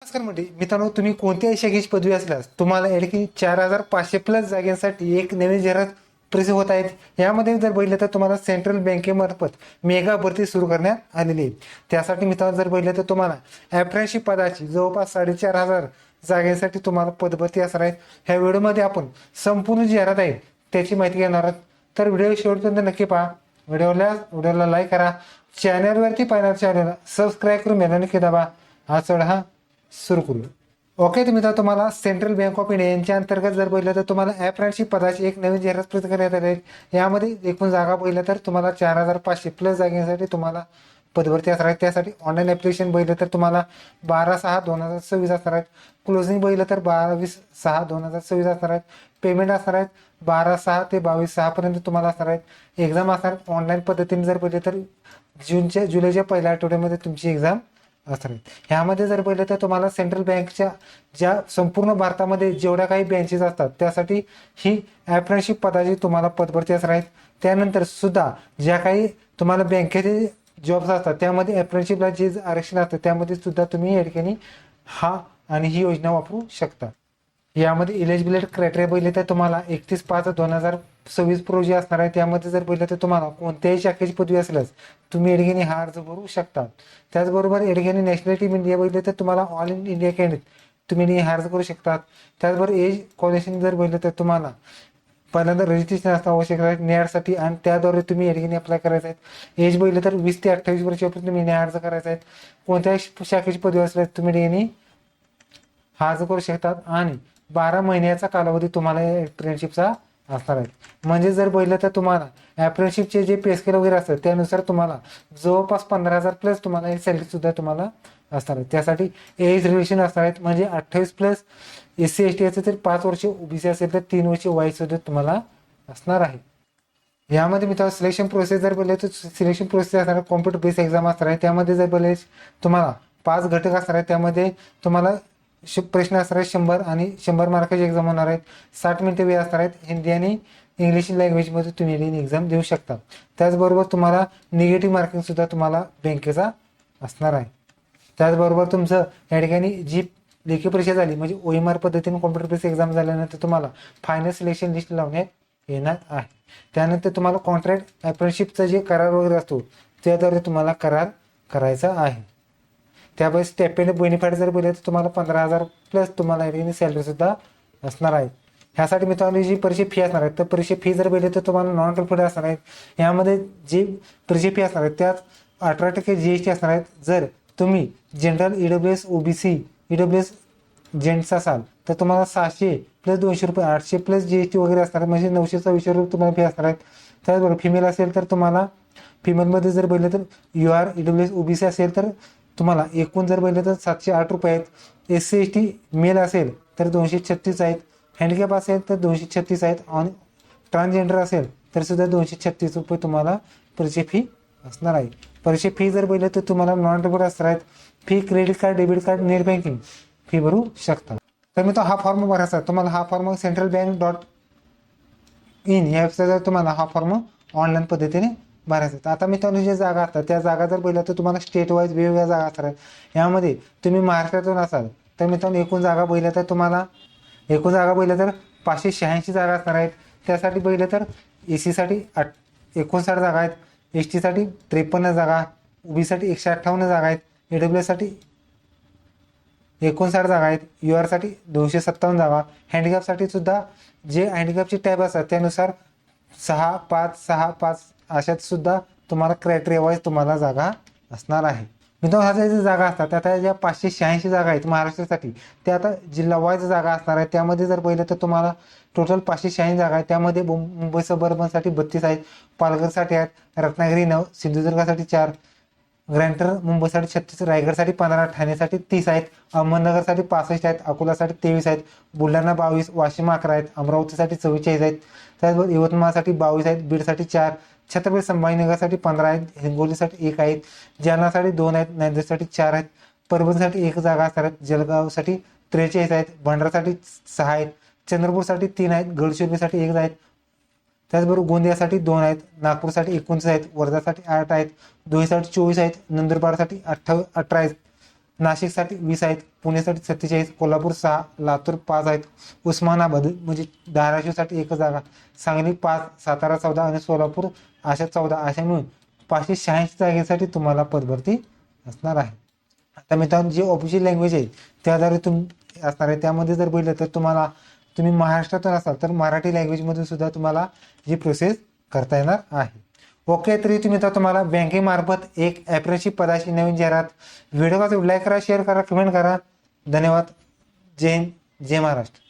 नमस्कार मित्रांनो, तुम्ही कोणत्याही शाखेची पदवी असल्यास तुम्हाला या ठिकाणी 4500 प्लस जागांसाठी एक नवीन जाहिरात प्रसिद्ध होत आहेत। यामध्ये जर बघितलं तर तुम्हाला सेंट्रल बँकेमार्फत मेगा भरती सुरू करण्यात आलेली आहे। त्यासाठी मित्रांनो जर बघितलं तर तुम्हाला अप्रेंटिसशिप पदाची जवळपास 4500 जागांसाठी तुम्हाला पदभरती असणार आहे। ह्या व्हिडिओमध्ये आपण संपूर्ण जाहिरात आहे त्याची माहिती घेणार आहोत, तर व्हिडिओ शेवटपर्यंत नक्की पहा। व्हिडिओला लाईक करा, चॅनलवरती पाहणार चॅनलला सबस्क्राईब करून बेल नक्की दाबा। हा चढा सुरू करू। ओके, तर मित्रांनो तुम्हाला सेंट्रल बँक ऑफ इंडिया यांच्या अंतर्गत जर बघितलं तर तुम्हाला अप्रेंटिसशिप पदाची एक नवीन जाहिरात प्रसिद्ध करण्यात आली आहे। यामध्ये एकूण जागा बघितलं तर तुम्हाला 4500 प्लस जागांसाठी तुम्हाला पदभरती असणार आहे। त्यासाठी ऑनलाईन ॲप्लिकेशन बघितलं तर तुम्हाला 12/6/2026 असणार आहे। क्लोजिंग बघितलं तर 22/6/2026 असणार आहे। पेमेंट असणार आहे 12/6 ते 22/6 पर्यंत तुम्हाला असणार आहे। एक्झाम असणार ऑनलाईन पद्धतीने जर बघितलं तर जुलैच्या पहिल्या आठवड्यामध्ये तुमची एक्झाम असणार आहे। ह्यामध्ये जर बघितलं तर तुम्हाला सेंट्रल बँकच्या ज्या संपूर्ण भारतामध्ये जेवढ्या काही ब्रँचेस असतात त्यासाठी ही अप्रेंटिसशिप पदाची तुम्हाला पदभरती असणार आहेत। त्यानंतर सुद्धा ज्या काही तुम्हाला बँकेचे जॉब्स असतात त्यामध्ये अप्रेंटिसशिपला जे आरक्षण असतं त्यामध्ये सुद्धा तुम्ही या ठिकाणी ही योजना वापरू शकता। यामध्ये इलिजिबिलिटी क्रायटेरिया बघितले तर तुम्हाला 31/5/2026 रोजी असणार आहे। त्यामध्ये जर बघितलं तर तुम्हाला कोणत्याही शाखेची पदवी असल्यास तुम्ही या ठिकाणी हा अर्ज भरू शकता। त्याचबरोबर या ठिकाणी नॅशनॅलिटी इंडिया बघितलं तर तुम्हाला ऑल इन इंडिया कॅन्डिडेट तुम्ही हा अर्ज करू शकतात। त्याचबरोबर एज क्वालिफिकेशन जर बघितलं तर तुम्हाला पहिल्यांदा रजिस्ट्रेशन असणं आवश्यक आहे NEET-साठी, आणि त्याद्वारे तुम्ही या ठिकाणी अप्लाय करायचं आहे। एज बघितलं तर 20 ते 28 वर्षापर्यंत तुम्ही अर्ज करायचा आहे। कोणत्याही शाखेची पदवी असल्यास तुम्ही या ठिकाणी हा अर्ज करू शकतात, आणि 12 महिन्याचा कालावधी तुम्हाला अप्रेंटिसशिपचा असणार आहे। म्हणजे जर बघितलं तर तुम्हाला अप्रेंटिसशिपचे जे पे स्केल वगैरे असतं त्यानुसार तुम्हाला जवळपास 15,000 प्लस तुम्हाला सॅलरी सुद्धा तुम्हाला असणार आहे। त्यासाठी एज रिलेशन असणार आहेत, म्हणजे 28 प्लस SC ST असेल तर 5 वर्ष, OBC असेल तर 3 वर्ष वय सुद्धा तुम्हाला असणार आहे। यामध्ये मित्रांनो सिलेक्शन प्रोसेस जर बोलले तर सिलेक्शन प्रोसेस असणार कॉम्प्युटर बेस एक्झाम असणार आहे। त्यामध्ये जर बोलले तुम्हाला 5 घटक असणार आहेत। त्यामध्ये तुम्हाला प्रश्न असणार आहेत 100 आणि 100 मार्काची एक्झाम होणार आहेत। 60 मिनिटे वेळ असणार आहेत। हिंदी आणि इंग्लिश लँग्वेजमध्ये तुम्ही एक्झाम देऊ शकता। त्याचबरोबर तुम्हाला निगेटिव्ह मार्किंग सुद्धा तुम्हाला बँकेचा असणार आहे। त्याचबरोबर तुमचं या ठिकाणी जी लेखी परीक्षा झाली म्हणजे OMR पद्धतीने कॉम्प्युटर बेस एक्झाम झाल्यानंतर तुम्हाला फायनल सिलेक्शन लिस्ट लावण्यात येणार आहे। त्यानंतर तुम्हाला कॉन्ट्रॅक्ट अप्रेंटिसशिपचा जे करार वगैरे असतो त्याद्वारे तुम्हाला करार करायचा आहे। त्यामुळे स्टेपेंड बेनिफिट जर बोलले तर तुम्हाला 15,000 प्लस तुम्हाला या ठिकाणी सॅलरी सुद्धा असणार आहे। ह्यासाठी मित्रांनो जी परीक्षा फी असणार आहे तर परीक्षा फी जर बोलले तर तुम्हाला नॉन रिफंड असणार आहे। यामध्ये जी परीक्षा फी असणार आहे त्यात 18% GST असणार आहेत। जर तुम्ही general EWS OBC EWS gents असाल तर तुम्हाला 600 प्लस 200 रुपये 800 प्लस GST वगैरे असणार आहे, म्हणजे 920 रुपये तुम्हाला फी असणार आहेत। त्याचबरोबर फिमेल असेल तर तुम्हाला फिमेलमध्ये जर बघितलं तर UR EWS OBC असेल तर तुम्हाला एकूण जर बघितलं तर 708 रुपये आहेत। SC ST मेल असेल तर 236 आहेत। हँडिकॅप असेल तर 236 आहेत, आणि ट्रान्सजेंडर असेल तर सुद्धा 236 रुपये तुम्हाला परीक्षा फी असणार आहे। परीक्षा फी जर बघितलं तर तुम्हाला नॉन रिफंड असणार आहेत। Fee credit card, debit card, net banking fee भरू शकता। तर मी तो हा फॉर्म भरायचा तुम्हाला हा फॉर्म centralbank.in या वेबसाईटवर तुम्हाला हा फॉर्म ऑनलाईन पद्धतीने भरायचा। आता मित्रांनो जे जागा असतात त्या जागा जर बघितलं तर तुम्हाला स्टेट वाईज वेगवेगळ्या जागा असणार आहेत। यामध्ये तुम्ही महाराष्ट्रातून असाल तर मित्रांनो एकूण जागा बघितलं तर 586 जागा असणार आहेत। त्यासाठी बघितलं तर SC साठी 59 जागा आहेत, ST साठी 53 जागा, OBC साठी 158 जागा आहेत, EWS साठी 59 जागा आहेत, UR साठी 257 जागा, हँडिकॅपसाठी सुद्धा जे हँडिकॅपचे टॅब असतात त्यानुसार 6, 5, 6, 5 अशात सुद्धा तुम्हाला क्रायटेरिया वाईज तुम्हाला जागा असणार आहे। मित्रांनो ह्या ज्या जागा असतात आता ज्या 586 जागा आहेत महाराष्ट्रासाठी त्या आता जिल्हा वाईज जागा असणार आहेत। त्यामध्ये जर पहिलं तर तुम्हाला टोटल 586 जागा आहेत। त्यामध्ये मुंबई सबअर्बनसाठी 32 आहेत, पालघरसाठी आहेत, रत्नागिरी 9, सिंधुदुर्गासाठी 4, ग्रँटर मुंबईसाठी 36, रायगडसाठी 15, ठाणेसाठी 30 आहेत, अहमदनगरसाठी 65 आहेत, अकोलासाठी 23 आहेत, बुलढाणा 22, वाशिम 11 आहेत, अमरावतीसाठी 44 आहेत, त्याचबरोबर यवतमाळसाठी 22 आहेत, बीडसाठी 4, छत्रपती संभाजीनगरसाठी 15 आहेत, हिंगोलीसाठी 1 आहेत, जालनासाठी 2 आहेत, नांदेडसाठी 4 आहेत, परभणीसाठी 1 जागा असणार आहेत, जळगावसाठी 43 आहेत, भंडारासाठी 6 आहेत, चंद्रपूरसाठी 3 आहेत, गडचिरोलीसाठी 1 आहेत, त्याचबरोबर गोंदियासाठी 2 आहेत, नागपूरसाठी 19 आहेत, वर्धासाठी 8 आहेत, धुळेसाठी 24 आहेत, नंदुरबारसाठी 18 आहेत, नाशिकसाठी 20 आहेत, पुणेसाठी 47, कोल्हापूर 6, लातूर 5 आहेत, उस्मानाबाद म्हणजे धाराशिवसाठी 1 जागा, सांगली 5, सातारा 14 आणि सोलापूर अशा 14, अशा मिळून 586 जागेसाठी तुम्हाला पदभरती असणार आहे. आता मित्रांनो, जी ऑफिशियल लँग्वेज आहे त्याद्वारे तुम्ही असणार आहे, त्यामध्ये जर बघितलं तर तुम्ही महाराष्ट्रातून असाल तर मराठी लँग्वेजमध्ये सुद्धा तुम्हाला जी प्रोसेस करता येणार आहे. ओके, तरी तुम्ही तर तुम्हाला बँकेमार्फत एक अप्रेंटिसशिप पदाची नवीन जाहिरात. व्हिडिओ लाईक करा, शेअर करा, कमेंट करा. धन्यवाद. जय हिंद, जय महाराष्ट्र.